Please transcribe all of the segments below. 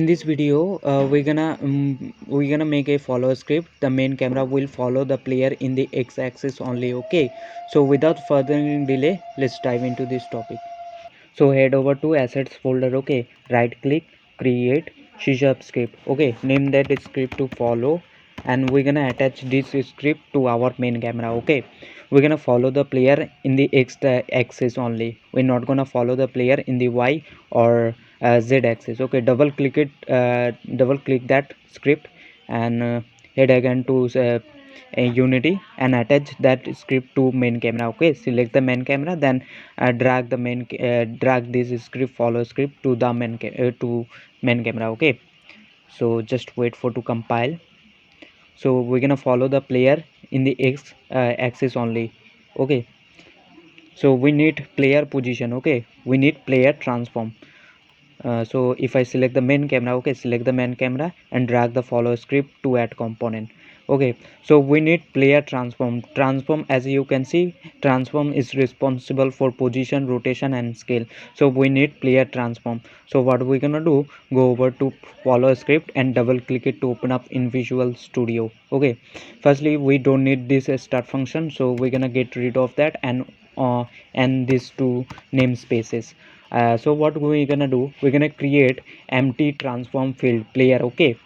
In this video we're gonna make a follow script. The main camera will follow the player in the x-axis only. Okay, so without further delay, let's dive into this topic. So head over to assets folder. Okay, right click, create C# script. Okay, name that script to follow, and we're gonna attach this script to our main camera. Okay, we're gonna follow the player in the x axis only. We're not gonna follow the player in the y or z axis. Okay, double click that script, and head again to unity and attach that script to main camera. Okay, select the main camera, then drag this script follow script to the main camera. Okay, so just wait for to compile. So we're gonna follow the player in the x axis only. Okay, so we need player position. Okay, we need player transform. So if I select the main camera, okay, select the main camera and drag the follow script to add component. Okay, so we need player transform. As you can see, transform is responsible for position, rotation and scale. So we need player transform. So what we're gonna do, go over to follow script and double click it to open up in Visual Studio. Okay, firstly we don't need this start function, so we're gonna get rid of that and these two namespaces. So what we're gonna do, we're gonna create empty transform field player. Okay,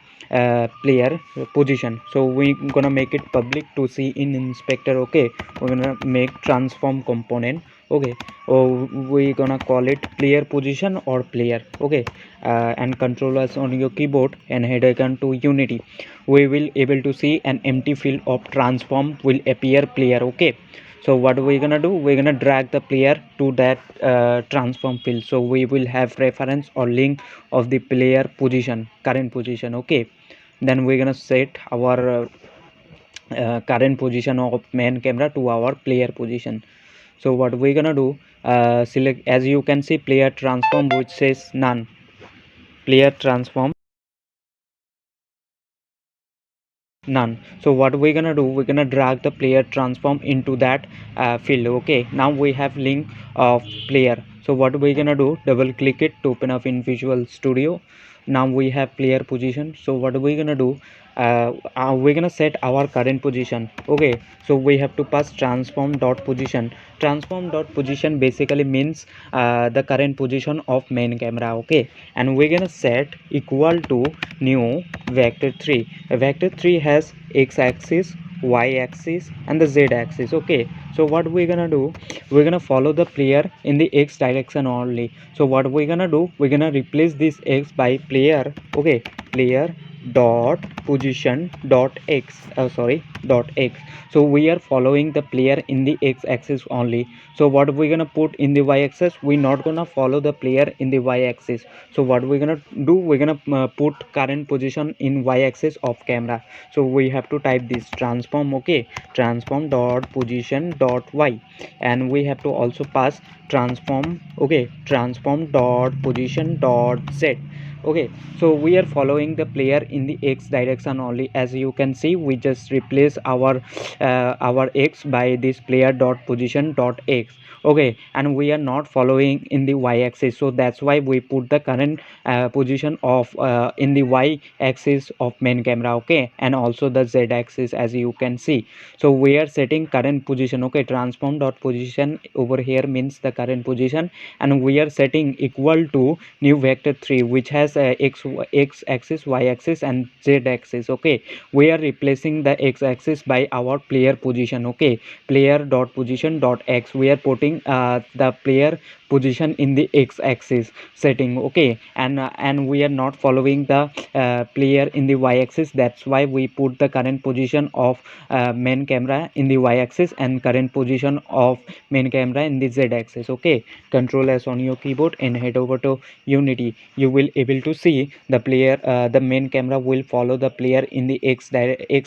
player position, so we're gonna make it public to see in inspector. Okay, we're gonna make transform component. Okay, we're gonna call it player position or player. Okay, and controllers on your keyboard and head icon to unity. We will able to see an empty field of transform will appear player. Okay, so what we're gonna do, we're gonna drag the player to that transform field, so we will have reference or link of the player position, current position. Okay, then we're gonna set our current position of main camera to our player position. So what we're gonna do, select, as you can see, player transform which says none, player transform none. So what we're gonna do, we're gonna drag the player transform into that field. Okay, now we have link of player. So what we're gonna do, double click it to open up in Visual Studio. Now we have player position. So what we're gonna do, we're gonna set our current position. Okay, so we have to pass transform dot position. Transform dot position basically means the current position of main camera. Okay, and we're gonna set equal to new vector 3. Vector 3 has x axis, y axis and the z axis. Okay, so what we're gonna do, we're gonna follow the player in the x direction only. So what we're gonna do, we're gonna replace this x by player. Okay, player dot position dot x, dot x. So we are following the player in the x axis only. So what we're gonna put in the y axis, we're not gonna follow the player in the y axis. So what we're gonna do, we're gonna put current position in y axis of camera. So we have to type this transform. Okay, transform dot position dot y, and we have to also pass transform. Okay, transform dot position dot z. Okay, so we are following the player in the x direction only. As you can see, we just replace our x by this player dot position dot x. Okay, and we are not following in the y axis, so that's why we put the current position of in the y axis of main camera. Okay, and also the z axis, as you can see. So we are setting current position. Okay, transform dot position over here means the current position, and we are setting equal to new vector 3 which has x axis, y axis and z axis. Okay, we are replacing the x axis by our player position. Okay, player dot position dot x, we are putting the player position in the x axis setting. Okay, and we are not following the player in the y axis, that's why we put the current position of main camera in the y axis and current position of main camera in the z axis. Okay, control s on your keyboard and head over to unity. You will able to see the player, the main camera will follow the player in the x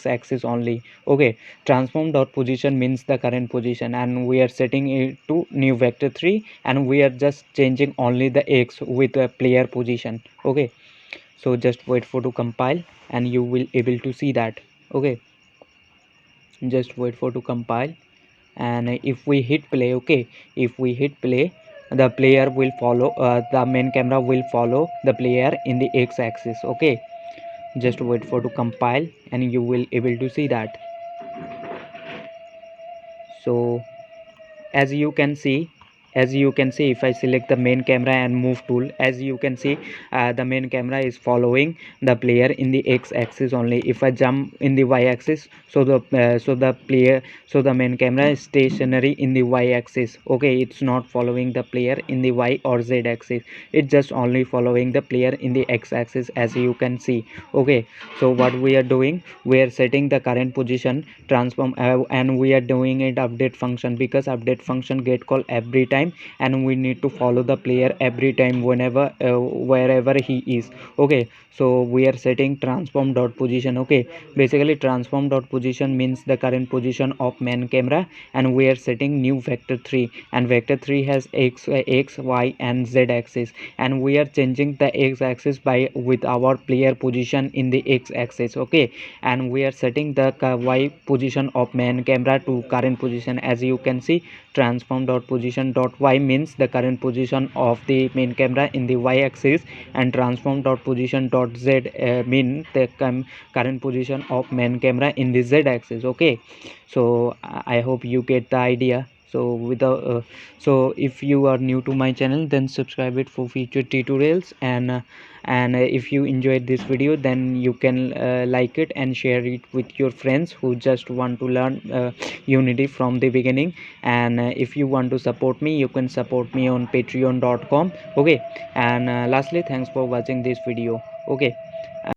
axis only. Okay, transform dot position means the current position, and we are setting it to new vector 3, and we are just changing only the x with the player position. Okay, so just wait for to compile and you will able to see that. Okay, just wait for to compile, and if we hit play. Okay, if we hit play, the player will follow the main camera will follow the player in the x-axis. Okay, just wait for to compile and you will able to see that. So as you can see, if I select the main camera and move tool, as you can see, the main camera is following the player in the x-axis only. If I jump in the y-axis, so the main camera is stationary in the y-axis. Okay, it's not following the player in the y or z-axis, it's just only following the player in the x-axis, as you can see. Okay, so what we are doing, we are setting the current position transform and we are doing it update function, because update function get called every time and we need to follow the player every time whenever wherever he is. Okay, so we are setting transform dot position. Okay, basically transform dot position means the current position of main camera, and we are setting new vector 3, and vector 3 has x, y and z axis, and we are changing the x axis by with our player position in the x axis. Okay, and we are setting the y position of main camera to current position. As you can see, transform dot position dot y means the current position of the main camera in the y axis, and transform dot position dot z mean the current position of main camera in the z axis. Okay, so I hope you get the idea. So without so if you are new to my channel, then subscribe it for future tutorials, and if you enjoyed this video, then you can like it and share it with your friends who just want to learn unity from the beginning. And if you want to support me, you can support me on patreon.com. Okay, and lastly, thanks for watching this video. Okay.